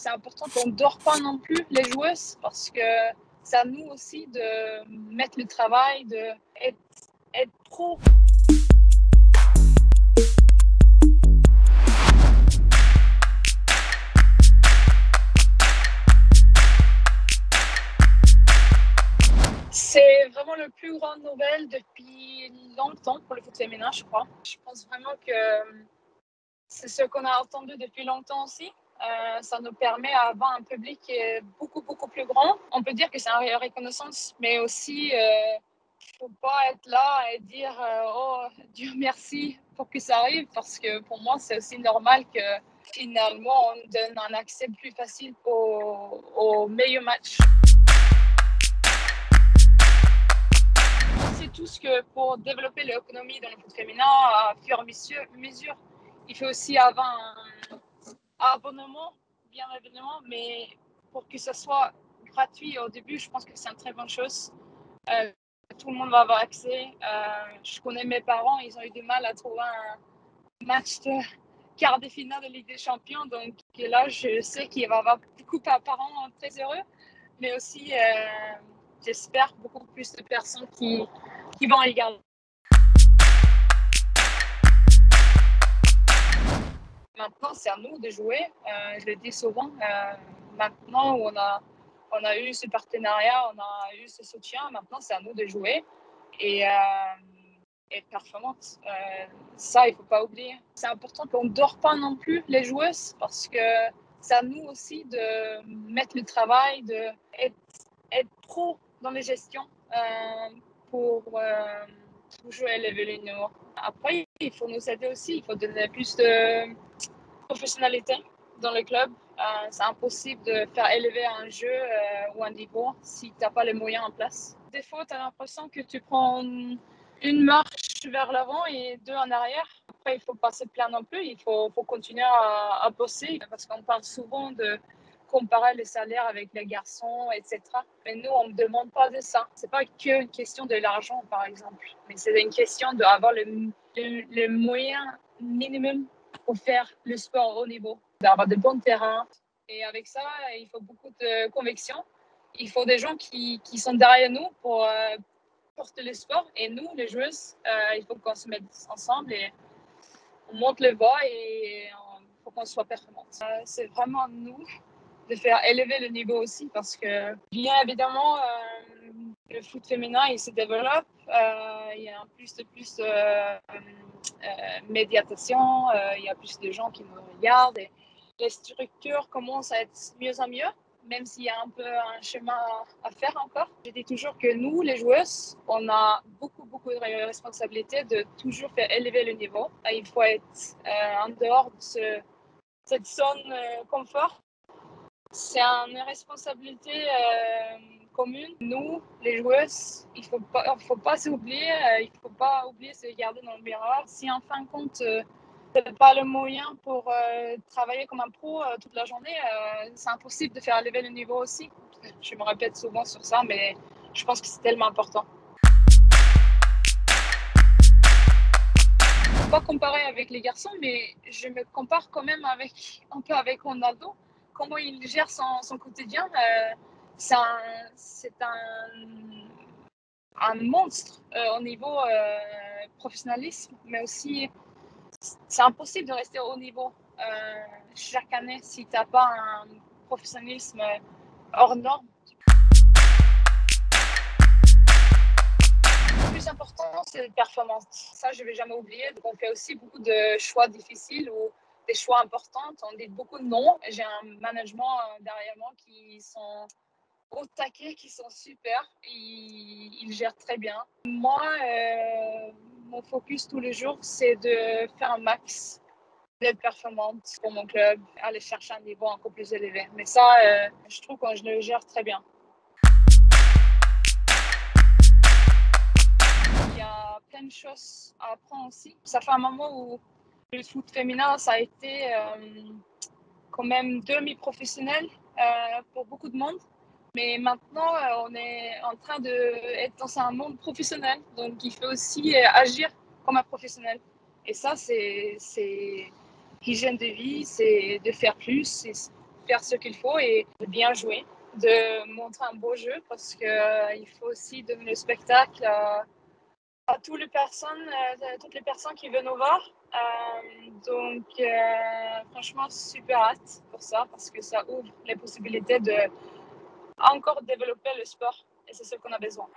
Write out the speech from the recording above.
C'est important qu'on ne dort pas non plus, les joueuses, parce que c'est à nous aussi de mettre le travail, d'être pro. C'est vraiment le plus grande nouvelle depuis longtemps pour le foot féminin, je crois. Je pense vraiment que c'est ce qu'on a entendu depuis longtemps aussi. Ça nous permet d'avoir un public qui est beaucoup plus grand. On peut dire que c'est une reconnaissance, mais aussi il ne faut pas être là et dire oh Dieu merci pour que ça arrive, parce que pour moi c'est aussi normal que finalement on donne un accès plus facile aux meilleurs matchs. C'est tout ce que pour développer l'économie dans le foot féminin à fur et à mesure, il faut aussi avoir un abonnement, bien évidemment, mais pour que ce soit gratuit au début, je pense que c'est une très bonne chose. Tout le monde va avoir accès. Je connais mes parents, ils ont eu du mal à trouver un match de quart de finale de Ligue des Champions, donc là, je sais qu'il va y avoir beaucoup de parents très heureux, mais aussi, j'espère, beaucoup plus de personnes qui vont regarder. Maintenant, c'est à nous de jouer. Je le dis souvent. Maintenant, on a eu ce partenariat, on a eu ce soutien. Maintenant, c'est à nous de jouer et être performante. Ça, il ne faut pas oublier. C'est important qu'on ne dort pas non plus, les joueuses, parce que c'est à nous aussi de mettre le travail, d'être pro dans les gestions pour toujours élever le niveau. Après, il faut nous aider aussi. Il faut donner plus de professionnalité dans le club. C'est impossible de faire élever un jeu ou un niveau si tu n'as pas les moyens en place. Des fois, tu as l'impression que tu prends une marche vers l'avant et deux en arrière. Après, il ne faut pas se plaindre non plus. Il faut continuer à bosser, parce qu'on parle souvent de comparer les salaires avec les garçons, etc. Mais nous, on ne demande pas de ça. Ce n'est pas qu'une question de l'argent, par exemple, mais c'est une question d'avoir le moyen minimum pour faire le sport au haut niveau, d'avoir de bons terrains. Et avec ça, il faut beaucoup de conviction. Il faut des gens qui sont derrière nous pour porter le sport. Et nous, les joueuses, il faut qu'on se mette ensemble et on monte le bas et il faut qu'on soit performante. C'est vraiment nous de faire élever le niveau aussi, parce que bien évidemment, le foot féminin, il se développe. Il y a plus de médiatisation, il y a plus de gens qui nous regardent et les structures commencent à être mieux en mieux, même s'il y a un peu un chemin à faire encore. Je dis toujours que nous, les joueuses, on a beaucoup de responsabilités de toujours faire élever le niveau. Il faut être en dehors de cette zone confort. C'est une responsabilité commune. Nous, les joueuses, il faut pas s'oublier, il faut pas oublier de se regarder dans le miroir. Si en fin de compte, tu n'as pas le moyen pour travailler comme un pro toute la journée, c'est impossible de faire élever le niveau aussi. Je me répète souvent sur ça, mais je pense que c'est tellement important. Je ne peux pas comparer avec les garçons, mais je me compare quand même un peu avec Ronaldo. Comment il gère son quotidien, c'est un monstre au niveau professionnalisme, mais aussi c'est impossible de rester au haut niveau chaque année si tu n'as pas un professionnalisme hors norme. Le plus important, c'est la performance. Ça, je ne vais jamais oublier. Donc, on fait aussi beaucoup de choix difficiles ou des choix importants. On dit beaucoup de non. J'ai un management derrière moi qui sont au taquet, qui sont super. Ils gèrent très bien. Moi, mon focus tous les jours, c'est de faire un max, d'être performante pour mon club, aller chercher un niveau encore plus élevé. Mais ça, je trouve que je le gère très bien. Il y a plein de choses à apprendre aussi. Ça fait un moment où le foot féminin, ça a été quand même demi-professionnel pour beaucoup de monde. Mais maintenant, on est en train d'être dans un monde professionnel. Donc, il faut aussi agir comme un professionnel. Et ça, c'est hygiène de vie, c'est de faire plus, c'est faire ce qu'il faut et de bien jouer, de montrer un beau jeu parce qu'il faut aussi donner le spectacle à toutes les personnes qui veulent nous voir. Donc, franchement, super hâte pour ça parce que ça ouvre les possibilités de encore développer le sport et c'est ce qu'on a besoin.